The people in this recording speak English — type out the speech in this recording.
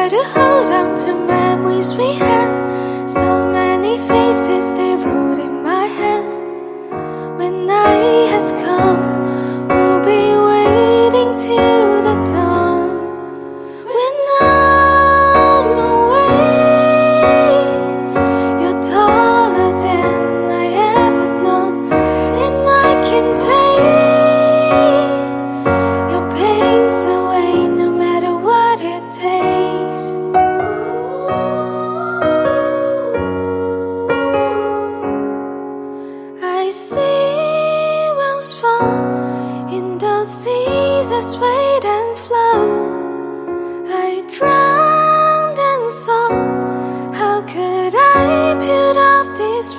to hold on to memories we had. So many faces they wrote in my head. When night has come, we'll be waiting till the dawn. When I'm away, you're taller than I ever know, and I can take your pains away no matter what it takes. I see whales fall in those seas that wait and flow. I drowned and saw. How could I build up this